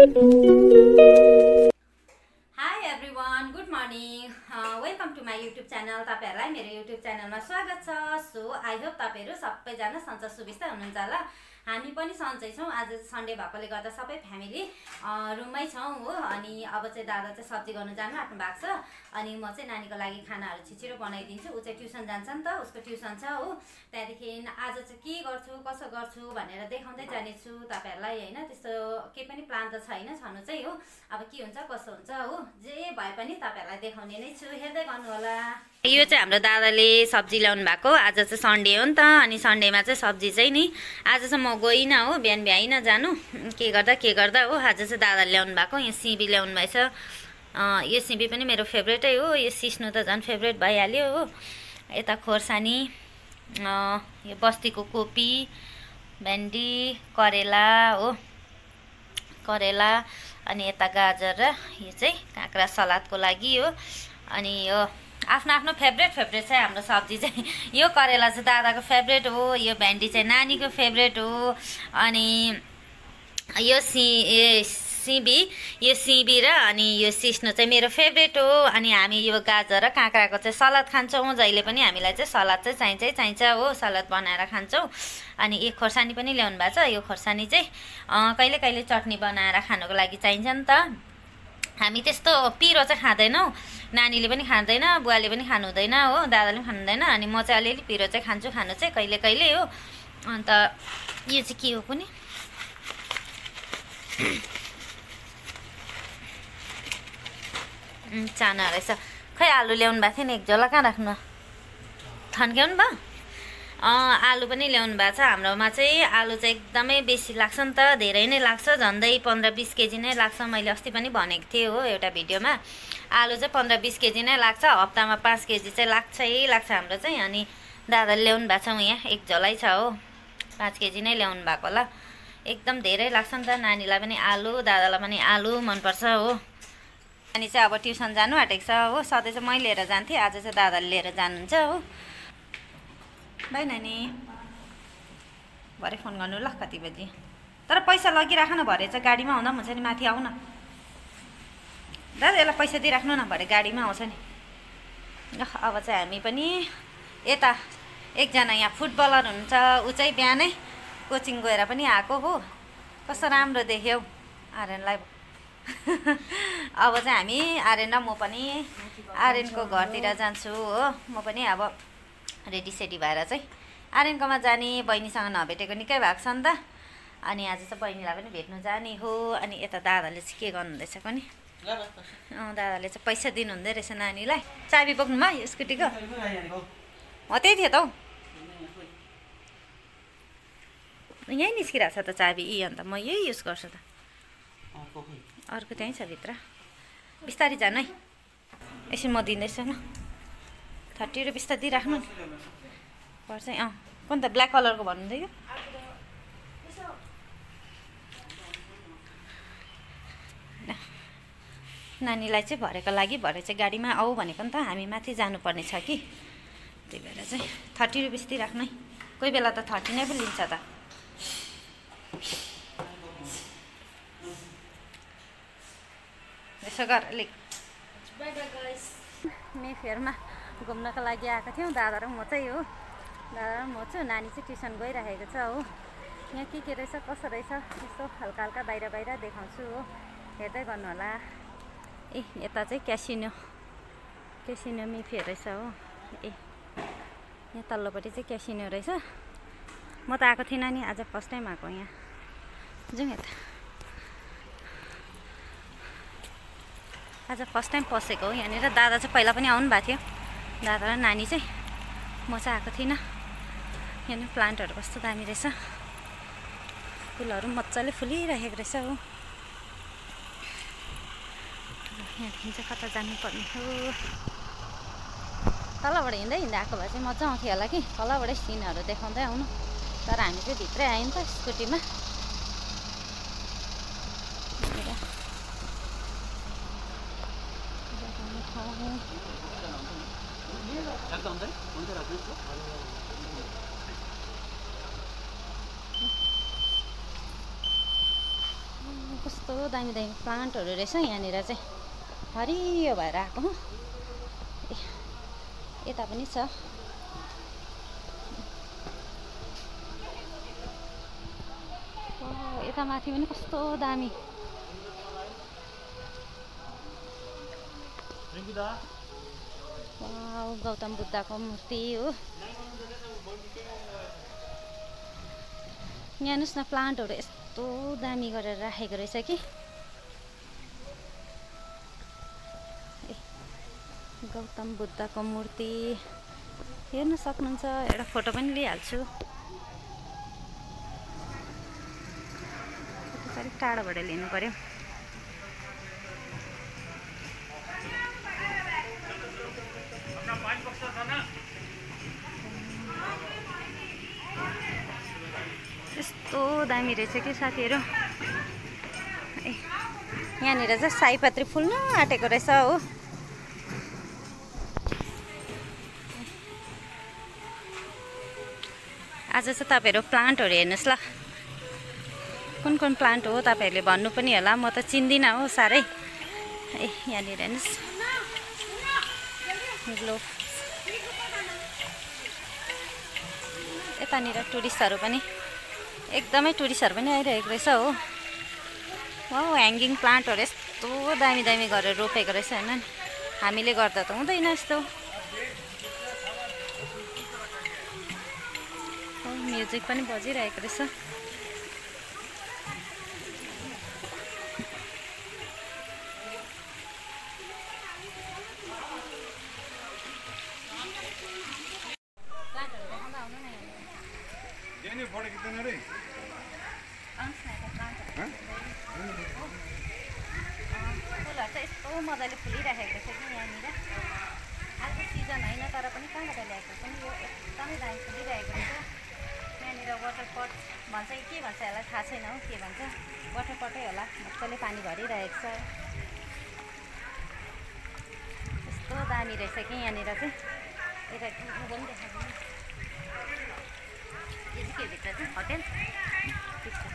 Hi everyone, good morning. Welcome to my YouTube channel. तपाईहरुलाई मेरो YouTube च्यानलमा स्वागत छ. सो आई होप तपाईहरु सबैजना सन्चै सुबिस्ता हुनुहुन्छ होला. हामी पनि सन्चै छौं. आज सन्डे भएकोले गर्दा सबै फ्यामिली रुममै छौं हो. अनि अब चाहिँ दादा चाहिँ सब्जी गर्न जानु आट्नु भएको छ. अनि म चाहिँ नानीको लागि खानाहरु छिटो बनाइदिन्छु. उ चाहिँ ट्युसन जान्छ नि त, उसको ट्युसन छ हो. त्यहाँदेखि आज चाहिँ के गर्छु कसो गर्छु भनेर देखाउँदै जानेछु तपाईहरुलाई हैन. त्यस्तो के पनि प्लान त छैन छनु चाहिँ हो. अब के हुन्छ कसो हुन्छ हो, जे भए पनि तपाईहरुलाई देखाउने नै छु. हेर्दै गर्नु होला. यो चाहिँ हाम्रो दादाले सब्जी ल्याउनु भएको. आज चाहिँ सन्डे हो नि त. अनि सन्डेमा चाहिँ सब्जी चाहिँ नि आज चाहिँ म गइनँ हो, बिहान भ्याइन जानु के गर्दा हो. आज चाहिँ दादाले ल्याउनु भएको. यहाँ सिबी ल्याउनु भएछ. यो सिबी पनि मेरो फेभरेटै हो. यो सिस्नु त झन् फेभरेट भइहाल्यो हो. यता खोर्सानी, यो बस्तीको कोपी, भेन्डी, करेला हो, करेला. अनि यता गाजर र यो चाहिँ काँक्रा सलादको लागि हो. अनि यो आफ्नो आफ्नो फेभरेट छ हाम्रो सब्जी चाहिँ. यो करेला चाहिँ दादाको फेभरेट हो, यो भेन्डी चाहिँ नानीको फेभरेट हो. अनि यो सिबी र अनि यो सिस्नु चाहिँ मेरो फेभरेट हो. अनि हामी यो गाजर र काँक्राको चाहिँ सलाद खान्छौँ. जहिले पनि हामीलाई चाहिँ सलाद चाहिँ चाहिन्छ हो. सलाद बनाएर खान्छौँ. अनि एक खोर्सानी पनि ल्याउनु भएको छ. यो खोर्सानी चाहिँ कहिले कहिले चटनी बनाएर खानुको लागि चाहिन्छ नि त. हामी त्यस्तो पिरो चाहिँ खाँदैनौँ. नानीले पनि खाँदैन, बुवाले पनि खानु हुँदैन हो, दादाले पनि खानु हुँदैन. अनि म चाहिँ अलिअलि पिरो चाहिँ खान्छु, खानु चाहिँ कहिले कहिले हो. अन्त यो चाहिँ के हो कुनि चाना रहेछ. खै आलु ल्याउनु भएको थियो नि, एक झोला कहाँ राख्नु थन्क्याउनु भयो. आलु पनि ल्याउनु भएको छ. हाम्रोमा चाहिँ आलु चाहिँ एकदमै बेसी लाग्छ नि त, धेरै नै लाग्छ. झन्डै 15-20 केजी नै लाग्छ. मैले अस्ति पनि भनेको थिएँ हो एउटा भिडियोमा. आलु चाहिँ 15-20 केजी नै लाग्छ. हप्तामा 5 केजी चाहिँ लाग्छ हाम्रो चाहिँ. अनि दादाले ल्याउनु भएको छ. यहाँ एक झोलै छ हो, 5 केजी नै ल्याउनु भएको होला. एकदम धेरै लाग्छ नि त. नानीलाई पनि आलु, दादालाई पनि आलु मनपर्छ हो. अनि चाहिँ अब ट्युसन जानु आँटेको छ हो. सधैँ चाहिँ मै लिएर जान्थेँ, आज चाहिँ दादाले लिएर जानुहुन्छ हो. बाई नानी, भरे फोन गर्नु ल कति बजी. तर पैसा लगिराख न, भरे चाहिँ गाडीमा आउँदा पनि हुन्छ नि. माथि आऊ न दादा, यसलाई पैसा दिइराख्नु न, भरे गाडीमा आउँछ नि. अब चाहिँ हामी पनि यता एकजना यहाँ फुटबलर हुनुहुन्छ, ऊ चाहिँ बिहानै कोचिङ गएर पनि आएको हो. कस्तो राम्रो देख्यौ आर्यनलाई. अब चाहिँ हामी आर्यन र म पनि आर्यनको घरतिर जान्छु हो. म पनि अब रेडी भएर चाहिँ आर्यनकोमा जाने. बहिनीसँग नभेटेको निकै भएको छ नि त. अनि आज चाहिँ बहिनीलाई पनि भेट्नु जाने हो. अनि यता दादाले चाहिँ के गर्नुहुँदैछ पनि, दादाले चाहिँ पैसा दिनुहुँदै रहेछ नानीलाई. चाबी बोक्नुमा स्कुटीको हो, त्यही थियो त हौ. यहीँ निस्किरहेको छ त चाबी. अन्त म यही युज गर्छु त. अर्को त्यहीँ छ भित्र. बिस्तारै जानु है. यसो म दिँदैछु न, 30 रुपिस त दिइराख्नु नि पर्छ. कुन त ब्ल्याक कलरको भन्नुहुँदै. नानीलाई चाहिँ भरेको लागि भरे चाहिँ गाडीमा आऊ भनेको नि त. हामी माथि जानुपर्ने छ कि, त्यही भएर चाहिँ 30 रुपिस दिइराख्नु है. कोही बेला त 30 नै पनि लिन्छ त. यसो गर अलिक. मेफेयरमा घुम्नको लागि आएको थियौँ दादा र म चाहिँ हो. दादा र म चाहिँ, नानी चाहिँ ट्युसन गइरहेको छ हो. यहाँ के रहेछ कसो रहेछ यसो हल्का हल्का बाहिर देखाउँछु हो. हेर्दै गर्नु होला. यता चाहिँ क्यासिनो मेफेयर रहेछ हो. यहाँ तल्लोपट्टि चाहिँ क्यासिनो रहेछ. म त आएको थिइनँ नि, आज फर्स्ट टाइम आएको यहाँ. जाउँ यता. आज फर्स्ट टाइम पसेको हो यहाँनिर. दादा चाहिँ पहिला पनि आउनु भएको थियो, दादा र नानी चाहिँ. म चाहिँ आएको थिइनँ. यहाँनिर प्लान्टहरू कस्तो दामी रहेछ. फुलहरू मजाले फुलिरहेको रहेछ हो. यहाँदेखि चाहिँ कता जानुपर्ने हो. तलबाट हिँड्दै आएको भए चाहिँ मजा आउँथ्यो होला कि, तलबाटै सिनहरू देखाउँदै आउनु. तर हामी चाहिँ भित्रै आयौँ नि त स्कुटीमा. कस्तो कस्तो दामी दामी प्लान्टहरू रहेछ यहाँनिर चाहिँ हरियो भएर आएको यता पनि छ यता माथि पनि कस्तो दामी गौतम बुद्धको मूर्ति हो यहाँ हेर्नुहोस् न प्लान्टहरू यस्तो दामी गरेर राखेको रहेछ कि गौतम बुद्धको मूर्ति हेर्न सक्नुहुन्छ एउटा फोटो पनि लिइहाल्छु अलिक टाढोबाट लिनु पर्यो यस्तो दामी रहेछ कि साथीहरू यहाँनिर चाहिँ सयपत्री फुल्न आँटेको रहेछ हो आज चाहिँ तपाईँहरू प्लान्टहरू हेर्नुहोस् ल कुन कुन प्लान्ट हो तपाईँहरूले भन्नु पनि होला म त चिन्दिनँ हो साह्रै यहाँनिर हेर्नुहोस् यतानिर टुरिस्टहरू पनि एकदमै टुरिस्टहरू पनि आइरहेको रहेछ हो ह्याङ्गिङ प्लान्टहरू यस्तो दामी दामी गरेर रोपेको रहेछ होइन हामीले गर्दा त हुँदैन यस्तो म्युजिक पनि बजिरहेको रहेछ फुलहरू चाहिँ यस्तो मजाले फुलिरहेको रहेछ कि यहाँनिर अर्को सिजन होइन तर पनि कहाँबाट ल्याएको पनि यो एकदमै दामी फुलिरहेको रहेछ यहाँनिर वाटर पट भन्छ कि के भन्छ यसलाई थाहा छैन हौ के भन्छ वाटर पटै होला मजाले पानी भरिरहेको छ यस्तो दामी रहेछ कि यहाँनिर चाहिँ यता उँभो पनि देखाएको यो चाहिँ के भित्र चाहिँ होटेल यस्तो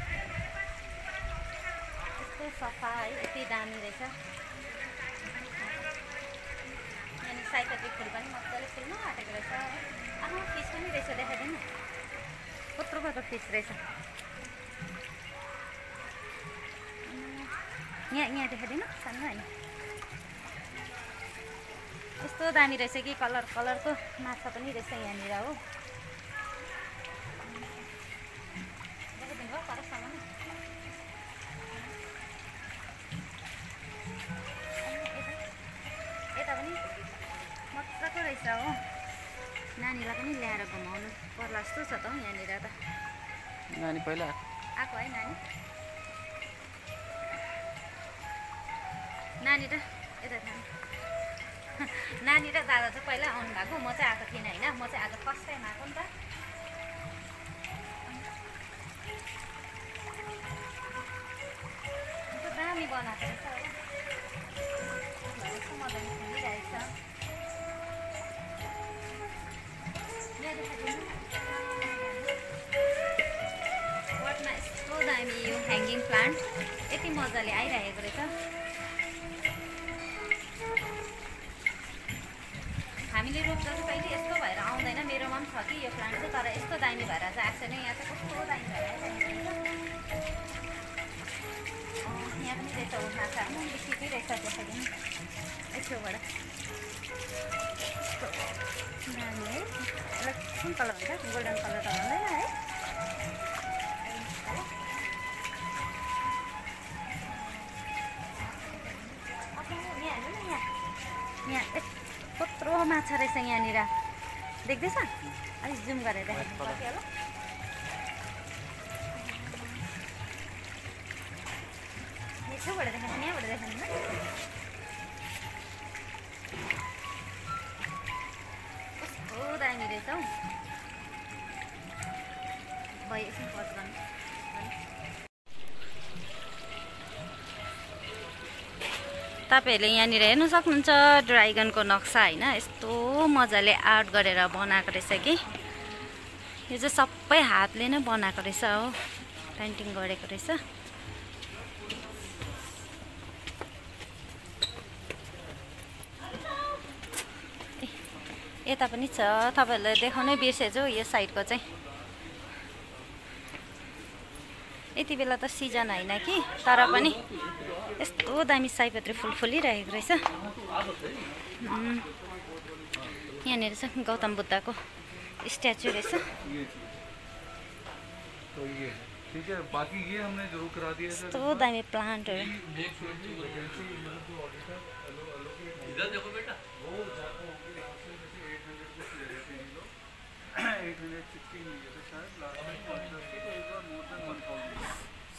सफा है यति दामी रहेछ यहाँनिर सयपत्री फुल पनि मजाले फुल्न आँटेको रहेछ आफ्नो फिस पनि रहेछ देखाइदिनु कत्रो कत्रो फिस रहेछ यहाँ देखाइदिनु सानो होइन यस्तो दामी रहेछ कि कलर कलरको माछा पनि रहेछ यहाँनिर हो देखाइदिनु भयो परसम्म यता पनि मजाको रहेछ हो नानीलाई पनि ल्याएर घुमाउनु पर्ला जस्तो छ त हौ यहाँनिर त नानी पहिला आएको है नानी र यता नानी र दादा चाहिँ पहिला आउनु भएको म चाहिँ आएको थिइनँ होइन म चाहिँ आज फर्स्ट टाइम आएको नि त दामी बनाएको रहेछ हो यस्तो मजाले फुलिरहेछ वाटमा यस्तो दामी यो ह्याङ्गिङ प्लान्ट यति मजाले आइरहेको रहेछ हामीले रोप्दा चाहिँ कहिले यस्तो भएर आउँदैन मेरोमा पनि छ कि यो प्लान्ट चाहिँ तर यस्तो दामी भएर चाहिँ आएको छैन यहाँ चाहिँ कस्तो दामी भएर आइरहेको यहाँ पनि रहेछ हो माछा बेसी रहेछ देखाइदिनु यसोबाट दामी है यसलाई कुन कलर हुन्छ गोल्डन कलर त हुँदैन है यहाँ कत्रो माछा रहेछ यहाँनिर देख्दैछ अलिक जुम गरेर देखाइदिनु पर्यो होला यसोबाट देखाउनु यहाँबाट देखाउनु कस्तो दामी रहेछ हौ भयो एकछिन पज गर्नु तपाईँहरूले यहाँनिर हेर्नु सक्नुहुन्छ ड्राइगनको नक्सा होइन यस्तो मजाले आर्ट गरेर बनाएको रहेछ कि यो चाहिँ सबै हातले नै बनाएको रहेछ हो पेन्टिङ गरेको रहेछ यता पनि छ, तपाईँहरूलाई देखाउनै बिर्सेछु यो साइडको चाहिँ। यति बेला त सिजन होइन कि, तर पनि यस्तो दामी सयपत्री फुल फुलिरहेको रहेछ। यहाँनिर चाहिँ गौतम बुद्धको स्ट्याचु रहेछ। यस्तो दामी प्लान्टहरू।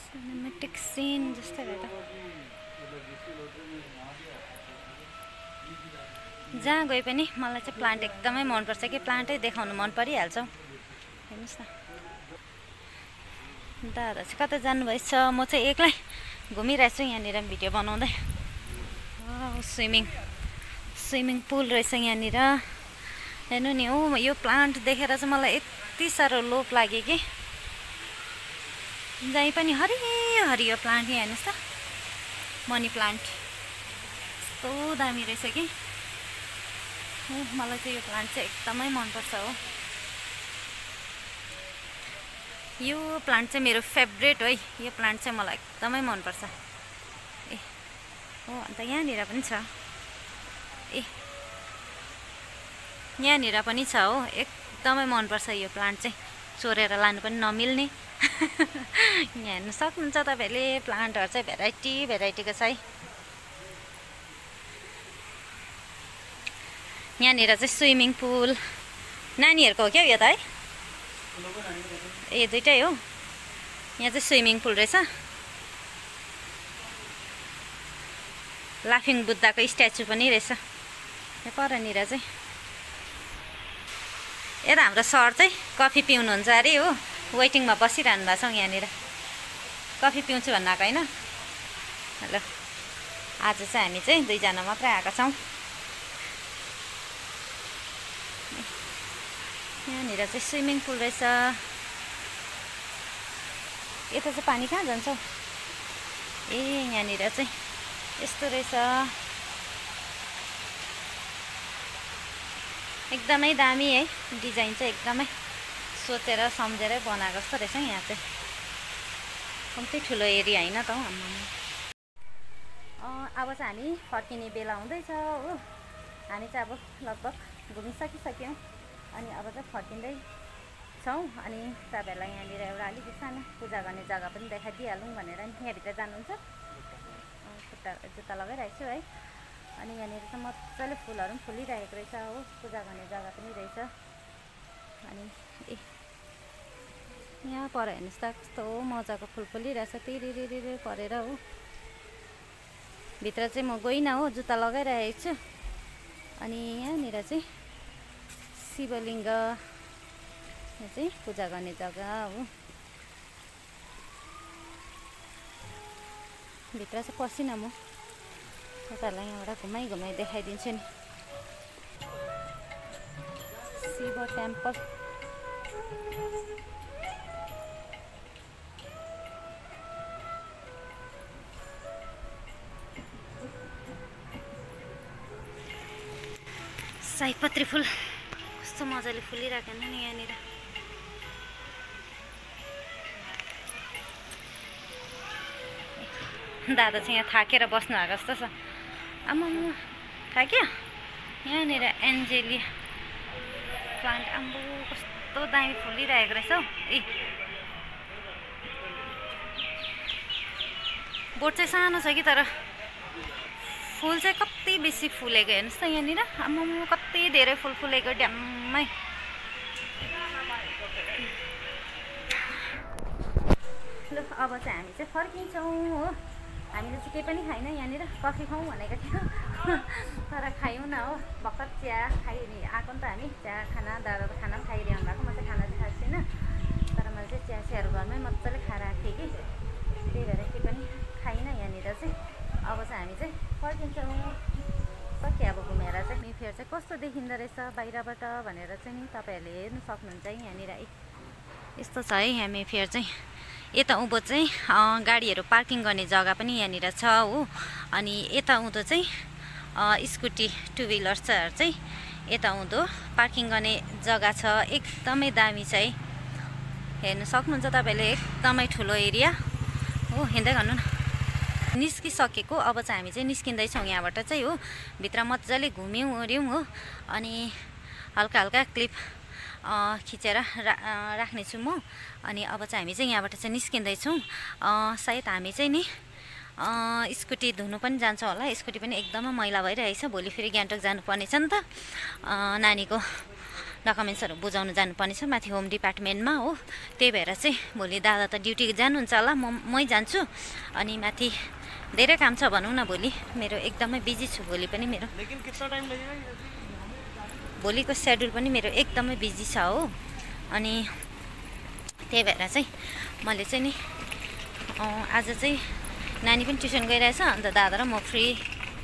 सिनेमेटिक सिन जस्तै भयो त। जहाँ गए पनि मलाई चाहिँ प्लान्ट एकदमै मनपर्छ कि, प्लान्टै देखाउनु मन परिहाल्छ। हेर्नुहोस् न, दादा चाहिँ कता जानुभएछ। म चाहिँ एक्लै घुमिरहेको छु यहाँनिर भिडियो बनाउँदै। स्विमिङ पुल रहेछ यहाँनिर। हेर्नु नि, हो यो प्लान्ट देखेर चाहिँ मलाई यति साह्रो लोभ लाग्यो कि, जहीँ पनि हरियो प्लान्ट। यहाँ हेर्नुहोस् त, मनी प्लान्ट यस्तो दामी रहेछ कि। मलाई चाहिँ यो प्लान्ट चाहिँ एकदमै मनपर्छ हो। यो प्लान्ट चाहिँ मेरो फेभरेट हो। यो प्लान्ट चाहिँ मलाई एकदमै मनपर्छ। ए हो, अन्त यहाँनिर पनि छ। ए यहाँनिर पनि छ हो। एकदमै मनपर्छ यो प्लान्ट चाहिँ, चोरेर लानु पनि नमिल्ने। यहाँ हेर्नु सक्नुहुन्छ तपाईँहरूले, प्लान्टहरू चाहिँ भेराइटीको छ है। यहाँनिर चाहिँ स्विमिङ पुल नानीहरूको हो क्या यो त है। ए दुइटै हो। यहाँ चाहिँ स्विमिङ पुल रहेछ। लाफिङ बुद्धको स्ट्याचु पनि रहेछ यहाँ परनिर चाहिँ। यता हाम्रो सर चाहिँ कफी पिउनुहुन्छ अरे हो, वेटिङमा बसिरहनु भएको छौँ यहाँनिर। कफी पिउँछु भन्नु आएको होइन। हेलो, आज चाहिँ हामी चाहिँ दुईजना मात्रै आएका छौँ। यहाँनिर चाहिँ स्विमिङ पुल रहेछ। यता चाहिँ पानी कहाँ जान्छ? ए यहाँनिर चाहिँ यस्तो रहेछ। एकदमै दामी है, डिजाइन चाहिँ एकदमै सोचेर सम्झेरै बनाएको जस्तो रहेछ। यहाँ चाहिँ कम्ती ठुलो एरिया होइन त हौ। अब चाहिँ हामी फर्किने बेला हुँदैछ हो। हामी चाहिँ अब लगभग घुमिसकिसक्यौँ, अनि अब चाहिँ फर्किँदै छौँ। अनि तपाईँहरूलाई यहाँनिर एउटा अलिकति सानो पूजा गर्ने जग्गा पनि देखाइदिइहालौँ भनेर नि। यहाँभित्र जानुहुन्छ, जुत्ता लगाइरहेको छु है। अनि यहाँनिर चाहिँ मजाले फुलहरू पनि फुलिरहेको रहेछ हो। पूजा गर्ने जग्गा पनि रहेछ। अनि ए यहाँ पर हेर्नुहोस् त, कस्तो मजाको फुल फुलिरहेछ तिरिरिरि परेर हो। भित्र चाहिँ म गइनँ हो, जुत्ता लगाइरहेको छु। अनि यहाँनिर चाहिँ शिवलिङ्ग, यहाँ चाहिँ पूजा गर्ने जग्गा हो। भित्र चाहिँ पसिनँ म, तपाईँहरूलाई यहाँबाट घुमाइ देखाइदिन्छु नि। शिव टेम्पल। सयपत्री फुल कस्तो मजाले फुलिरहेको नि यहाँनिर। दादा चाहिँ यहाँ थाकेर बस्नु भएको जस्तो छ। आम्मामा थाक्यो। यहाँनिर एन्जेलिया प्लान्ट, आम्बो कस्तो दामी फुलिरहेको रहेछ हौ। ए बोट चाहिँ सानो छ कि, तर फुल चाहिँ कति बेसी फुलेको हेर्नुहोस् त यहाँनिर। आम्मामा कति धेरै फुल फुलेको ड्याम्मै। ल अब चाहिँ हामी चाहिँ फर्किन्छौँ हो। हामीले चाहिँ केही पनि खाएन यहाँनिर, कफी खाउँ भनेको थियो तर खायौँ न हो। भर्खर चिया खाइरहनु आएको नि त हामी। चिया खाना, दादा त खाना पनि खाइरहनु भएको। म चाहिँ खाना चाहिँ खाएको छुइनँ, तर मैले चाहिँ चियाहरू घरमै मजाले खाएर आएको थिएँ कि, त्यही भएर केही पनि खाइनँ यहाँनिर चाहिँ। अब चाहिँ हामी चाहिँ फर्किन्छौँ। सके अब घुमेर चाहिँ। मेफेयर चाहिँ कस्तो देखिँदो रहेछ बाहिरबाट भनेर चाहिँ नि तपाईँहरूले हेर्नु सक्नुहुन्छ है। यहाँनिर यस्तो छ है यहाँ मेफेयर चाहिँ। यता उँभो चाहिँ गाडीहरू पार्किङ गर्ने जग्गा पनि यहाँनिर छ हो। अनि यता उँधो चाहिँ स्कुटी टु व्हिलर्सहरू चाहिँ यता उँधो पार्किङ गर्ने जग्गा छ एकदमै दामी छ है हेर्न सक्नुहुन्छ तपाईले एकदमै ठुलो एरिया हो हिँड्दै गर्नु न निस्किसकेको अब चाहिँ हामी चाहिँ निस्किँदैछौँ यहाँबाट चाहिँ हो भित्र मजाले घुम्यौँ ओर्यौँ हो अनि हल्का हल्का क्लिप खिचेर राख्नेछु म अनि अब चाहिँ हामी चाहिँ यहाँबाट चाहिँ निस्किँदैछौँ सायद हामी चाहिँ नि स्कुटी धुनु पनि जान्छ होला स्कुटी पनि एकदमै मैला भइरहेछ भोलि फेरि गान्तोक जानुपर्ने छ नि त नानीको डकुमेन्ट्सहरू बुझाउनु जानुपर्ने छ माथि होम डिपार्टमेन्टमा हो त्यही भएर चाहिँ भोलि दादा त ड्युटी जानुहुन्छ होला मै जान्छु अनि माथि धेरै काम छ भनौँ न भोलि मेरो एकदमै बिजी छु भोलि पनि मेरो भोलिको सेड्युल पनि मेरो एकदमै बिजी छ हो अनि त्यही भएर चाहिँ मैले चाहिँ नि आज चाहिँ नानी पनि ट्युसन गइरहेछ अन्त दादा र म फ्री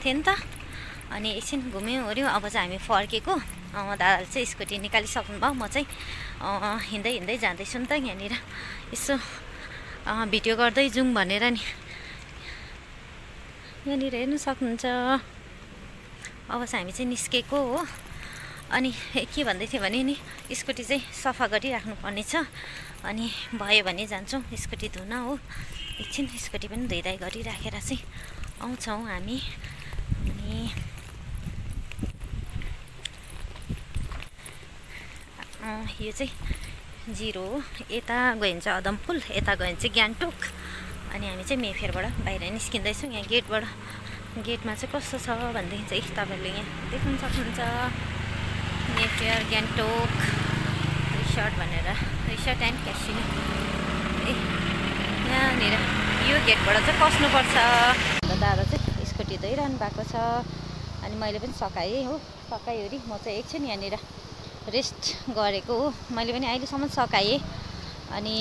थिएँ नि त अनि एकछिन घुम्यौँ ओर्यौँ अब चाहिँ हामी फर्केको दादाले चाहिँ स्कुटी निकालिसक्नु भयो म चाहिँ हिँड्दै हिँड्दै जाँदैछु नि त यहाँनिर यसो भिडियो गर्दै जाउँ भनेर नि यहाँनिर हेर्नु सक्नुहुन्छ अब चाहिँ हामी चाहिँ निस्केको हो अनि के भन्दै थियो भने नि स्कुटी चाहिँ सफा गरिराख्नु पर्ने छ अनि भयो भने जान्छौँ स्कुटी धुन हो एकछिन स्कुटी पनि धुइधाइ गरिराखेर चाहिँ आउँछौँ हामी अनि यो चाहिँ 0 हो यता गयो भने चाहिँ अदमपुल यता गयो भने चाहिँ गान्तोक अनि हामी चाहिँ मेफेयरबाट बाहिर निस्किँदैछौँ यहाँ गेटमा चाहिँ कस्तो छ भनेदेखि चाहिँ तपाईँहरूले यहाँ देख्न सक्नुहुन्छ मेफेयर गान्तोक रिसोर्ट भनेर रिसोर्ट एन्ड क्यासिनो यहाँनिर यो गेटबाट चाहिँ पस्नुपर्छ दादा चाहिँ स्कुटी धोइरहनु भएको छ अनि मैले पनि सकाएँ हो सकाइवरी म चाहिँ एकछिन यहाँनिर रेस्ट गरेको हो मैले पनि अहिलेसम्म सकाएँ अनि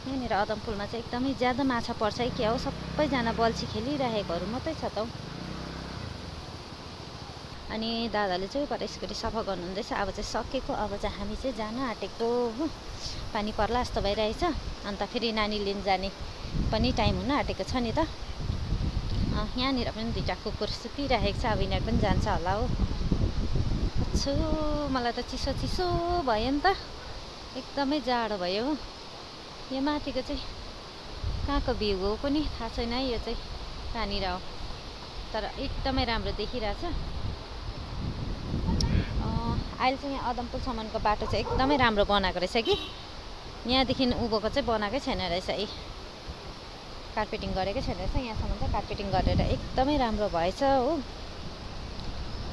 यहाँनिर अदमपुलमा चाहिँ एकदमै ज्यादा माछा पर्छ है क्या हो सबैजना बल्छी खेलिरहेकोहरू मात्रै छ त अनि दादाले चाहिँ पर स्कुटी सफा गर्नुहुँदैछ अब चाहिँ सकेको अब चाहिँ हामी चाहिँ जान आँटेको हो पानी पर्ला जस्तो भइरहेछ अन्त फेरि नानी लिन जाने पनि टाइम हुन आँटेको छ नि त यहाँनिर पनि दुईवटा कुकुर सुतिरहेको छ अब यिनीहरू पनि जान्छ होला हो छु मलाई त चिसो चिसो भयो नि त एकदमै जाडो भयो हो यो माथिको चाहिँ कहाँको भ्यू हो पनि थाहा छैन है यो चाहिँ कहाँनिर हो तर एकदमै राम्रो देखिरहेछ अहिले चाहिँ यहाँ अदमपुलसम्मको बाटो चाहिँ एकदमै राम्रो बनाएको रहेछ कि यहाँदेखि उँभोको चाहिँ बनाएकै छैन रहेछ है कार्पेटिङ गरेकै छैन रहेछ यहाँसम्म चाहिँ कार्पेटिङ गरेर एकदमै राम्रो भएछ हो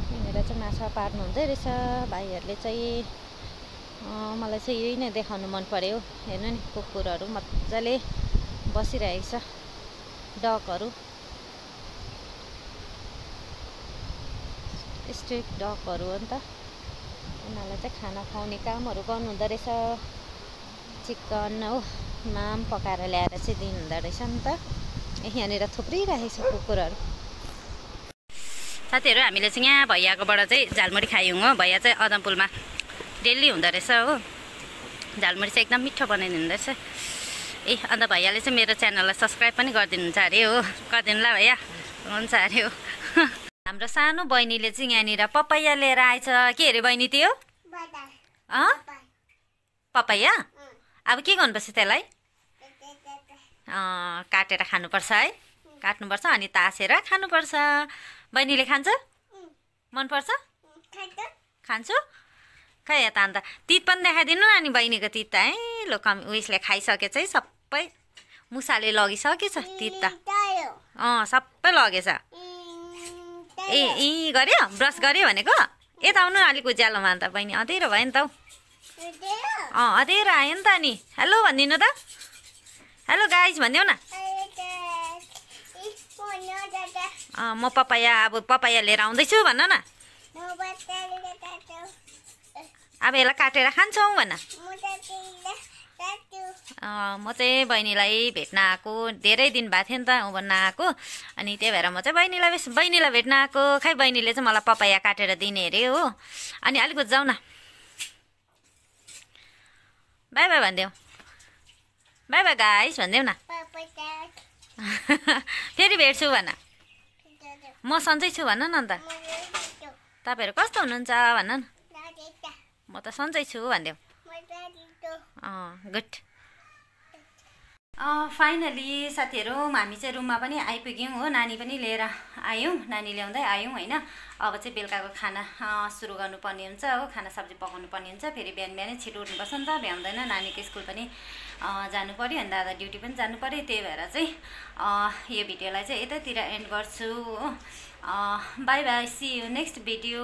यहाँनिर चाहिँ माछा पार्नु हुँदै रहेछ भाइहरूले चाहिँ मलाई चाहिँ यही नै देखाउनु मन पर्यो हेर्नु नि कुकुरहरू मजाले बसिरहेको छ डगहरू स्ट्रिट डगहरू हो नि त उनीहरूलाई चाहिँ खाना खुवाउने कामहरू गर्नुहुँदो रहेछ चिकन हो माम पकाएर ल्याएर चाहिँ दिनुहुँदो रहेछ नि त यहाँनिर थुप्रिरहेको छ कुकुरहरू साथीहरू हामीले चाहिँ यहाँ भैयाकोबाट चाहिँ झालमुरी खायौँ हो भैया चाहिँ अदमपुलमा डेली हुँदो रहेछ हो झालमुरी चाहिँ एकदम मिठो बनाइदिनु रहेछ अन्त भैयाले चाहिँ मेरो च्यानललाई सब्सक्राइब पनि गरिदिनुहुन्छ अरे हो गरिदिनु ल भैया हुन्छ अरे हो हाम्रो सानो बहिनीले चाहिँ यहाँनिर पपाया लिएर आएछ के अरे बहिनी त्यो पपाया अब के गर्नुपर्छ त्यसलाई काटेर खानुपर्छ है काट्नुपर्छ अनि तासेर खानुपर्छ बहिनीले खान्छ मनपर्छ खान्छु खै यता अन्त तित पनि देखाइदिनु न अनि बहिनीको तित है लो उयसले खाइसकेछ है सबै मुसाले लगिसकेछ तित त सबै लगेछ ए गर्यो ब्रस गर्यो भनेको यता आउनु अलिक उज्यालोमा अन्त बहिनी अँधेरो भयो नि त अँधेरो आयो नि त अनि हेलो भनिदिनु त हेलो गाइज भनिदेऊ न म पपाया अब पपाया लिएर आउँदैछु भन न अब यसलाई काटेर खान्छौँ भन म चाहिँ बहिनीलाई भेट्न आएको धेरै दिन भएको थियो नि त ऊ भन्न आएको अनि त्यही भएर म चाहिँ बहिनीलाई भेट्न आएको खै बहिनीले चाहिँ मलाई पपाया काटेर दिने अरे हो अनि अलिक जाउँ न बाई बाई भनिदेऊ बाई बाई गाइस भनिदेऊ न फेरि भेट्छु भन म सन्चै छु भन न अन्त तपाईँहरू कस्तो हुनुहुन्छ भन्न न म त सन्चै छु भनिदेऊ गुड फाइनली साथीहरू हामी चाहिँ रुममा पनि आइपुग्यौँ हो नानी पनि लिएर आयौँ नानी ल्याउँदै आयौँ होइन अब चाहिँ बेलुकाको खाना सुरु गर्नुपर्ने हुन्छ हो खाना सब्जी पकाउनु पर्ने हुन्छ फेरि बिहान बिहानै छिटो उठ्नुपर्छ नि त भ्याउँदैन नानीको स्कुल पनि जानु पऱ्यो अनि दादा ड्युटी पनि जानु पऱ्यो त्यही भएर चाहिँ यो भिडियोलाई चाहिँ यतैतिर एन्ड गर्छु हो bye bye see you next video